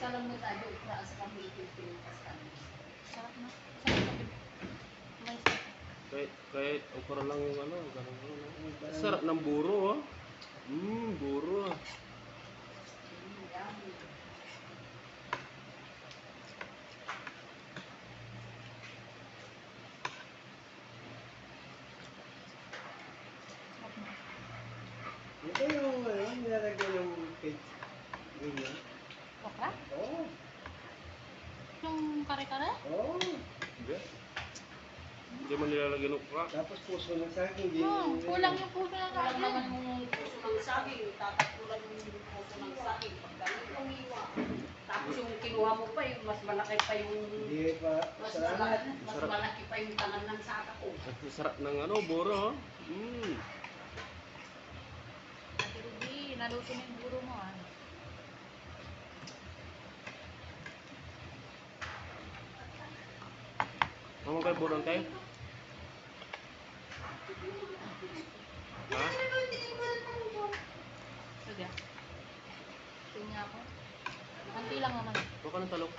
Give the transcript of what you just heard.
kalam mo tayo, ukra sa kami ipilipas kami. Sarap na. May Kahit okra lang yung ano, ganun ano. Sarap ng buro, oh. Buro, ah. Ito yung nilalagyan yung cake. Ganyan. okra? Oo. Yung kare-kare? Oo. Hindi. Hindi mo nilalagyan okra. Tapos puso ng saging. Kulang yung puso ng Walang saging. naman yung puso ng saging, tatakpulan yung puso ng saging. Pagdami yung iwa. Tapos yung kinuha mo pa, yung mas malaki pa yung... Hindi pa. Mas Salamat. malaki pa yung tangan ng saka ko. Ang sarap ng ano, buro, oh. Ate Ruby, naluto na yung buro mo ah. Ano kayo buro tayo? Ha? Sige. Tingnan ako. Konti lang naman. Baka ng talok.